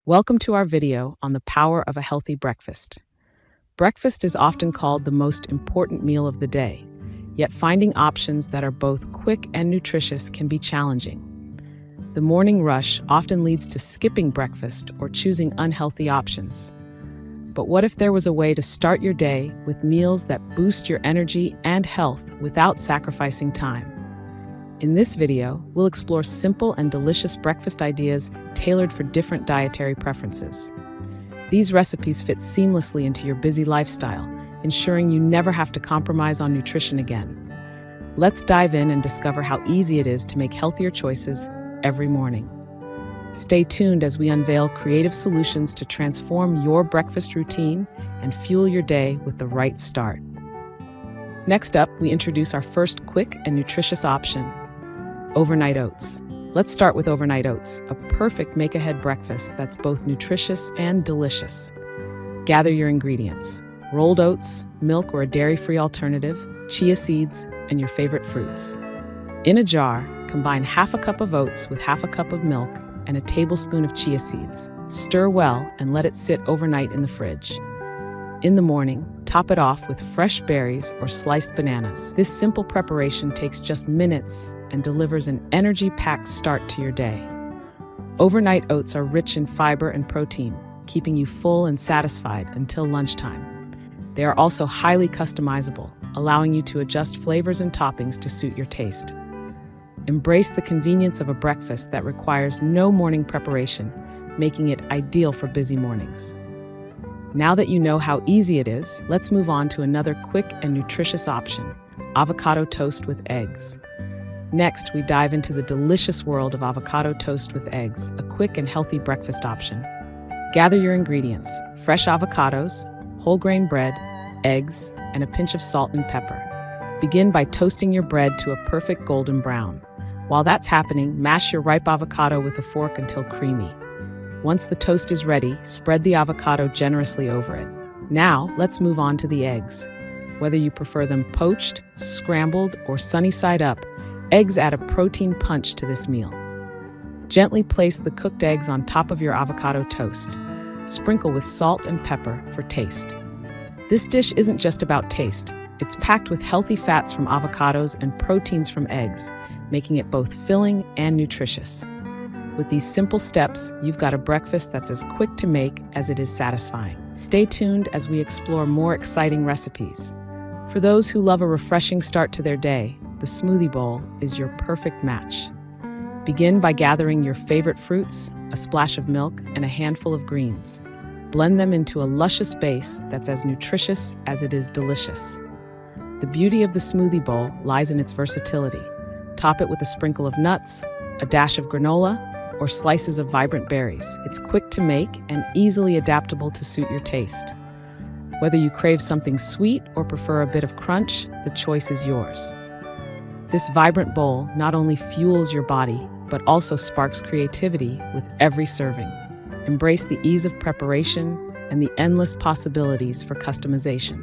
Welcome to our video on the power of a healthy breakfast. Breakfast is often called the most important meal of the day, yet finding options that are both quick and nutritious can be challenging. The morning rush often leads to skipping breakfast or choosing unhealthy options. But what if there was a way to start your day with meals that boost your energy and health without sacrificing time? In this video, we'll explore simple and delicious breakfast ideas tailored for different dietary preferences. These recipes fit seamlessly into your busy lifestyle, ensuring you never have to compromise on nutrition again. Let's dive in and discover how easy it is to make healthier choices every morning. Stay tuned as we unveil creative solutions to transform your breakfast routine and fuel your day with the right start. Next up, we introduce our first quick and nutritious option: overnight oats. Let's start with overnight oats, a perfect make-ahead breakfast that's both nutritious and delicious. Gather your ingredients: rolled oats, milk or a dairy-free alternative, chia seeds, and your favorite fruits. In a jar, combine half a cup of oats with half a cup of milk and a tablespoon of chia seeds. Stir well and let it sit overnight in the fridge. In the morning, top it off with fresh berries or sliced bananas. This simple preparation takes just minutes and delivers an energy-packed start to your day. Overnight oats are rich in fiber and protein, keeping you full and satisfied until lunchtime. They are also highly customizable, allowing you to adjust flavors and toppings to suit your taste. Embrace the convenience of a breakfast that requires no morning preparation, making it ideal for busy mornings. Now that you know how easy it is, let's move on to another quick and nutritious option: avocado toast with eggs. Next, we dive into the delicious world of avocado toast with eggs, a quick and healthy breakfast option. Gather your ingredients: fresh avocados, whole grain bread, eggs, and a pinch of salt and pepper. Begin by toasting your bread to a perfect golden brown. While that's happening, mash your ripe avocado with a fork until creamy. Once the toast is ready, spread the avocado generously over it. Now, let's move on to the eggs. Whether you prefer them poached, scrambled, or sunny side up, eggs add a protein punch to this meal. Gently place the cooked eggs on top of your avocado toast. Sprinkle with salt and pepper for taste. This dish isn't just about taste. It's packed with healthy fats from avocados and proteins from eggs, making it both filling and nutritious. With these simple steps, you've got a breakfast that's as quick to make as it is satisfying. Stay tuned as we explore more exciting recipes. For those who love a refreshing start to their day, the smoothie bowl is your perfect match. Begin by gathering your favorite fruits, a splash of milk, and a handful of greens. Blend them into a luscious base that's as nutritious as it is delicious. The beauty of the smoothie bowl lies in its versatility. Top it with a sprinkle of nuts, a dash of granola, or slices of vibrant berries. It's quick to make and easily adaptable to suit your taste. Whether you crave something sweet or prefer a bit of crunch, the choice is yours. This vibrant bowl not only fuels your body, but also sparks creativity with every serving. Embrace the ease of preparation and the endless possibilities for customization.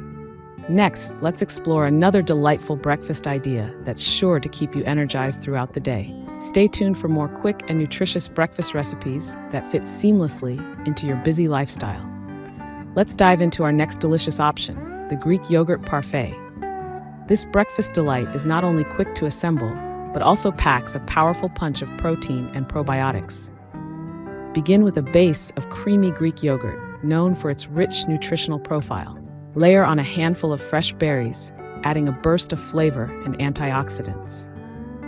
Next, let's explore another delightful breakfast idea that's sure to keep you energized throughout the day. Stay tuned for more quick and nutritious breakfast recipes that fit seamlessly into your busy lifestyle. Let's dive into our next delicious option: the Greek yogurt parfait. This breakfast delight is not only quick to assemble, but also packs a powerful punch of protein and probiotics. Begin with a base of creamy Greek yogurt, known for its rich nutritional profile. Layer on a handful of fresh berries, adding a burst of flavor and antioxidants.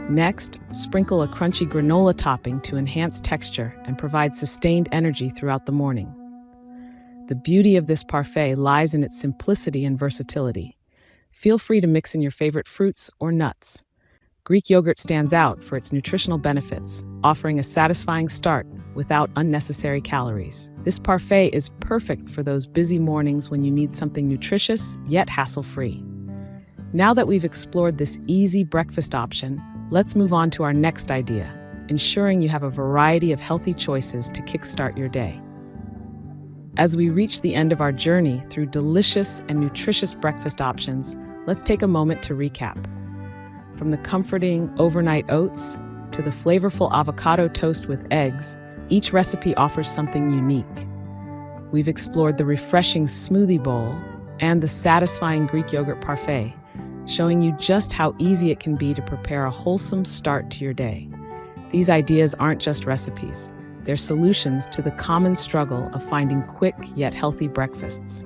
Next, sprinkle a crunchy granola topping to enhance texture and provide sustained energy throughout the morning. The beauty of this parfait lies in its simplicity and versatility. Feel free to mix in your favorite fruits or nuts. Greek yogurt stands out for its nutritional benefits, offering a satisfying start without unnecessary calories. This parfait is perfect for those busy mornings when you need something nutritious yet hassle-free. Now that we've explored this easy breakfast option, let's move on to our next idea, ensuring you have a variety of healthy choices to kickstart your day. As we reach the end of our journey through delicious and nutritious breakfast options, let's take a moment to recap. From the comforting overnight oats to the flavorful avocado toast with eggs, Each recipe offers something unique. We've explored the refreshing smoothie bowl and the satisfying Greek yogurt parfait, showing you just how easy it can be to prepare a wholesome start to your day. These ideas aren't just recipes. They're solutions to the common struggle of finding quick yet healthy breakfasts.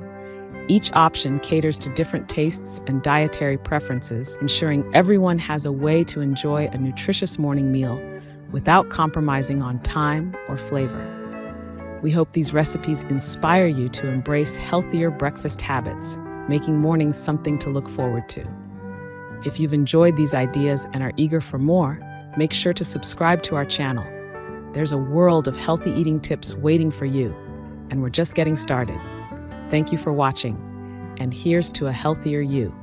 Each option caters to different tastes and dietary preferences, ensuring everyone has a way to enjoy a nutritious morning meal without compromising on time or flavor. We hope these recipes inspire you to embrace healthier breakfast habits, making mornings something to look forward to. If you've enjoyed these ideas and are eager for more, make sure to subscribe to our channel. There's a world of healthy eating tips waiting for you, and we're just getting started. Thank you for watching, and here's to a healthier you.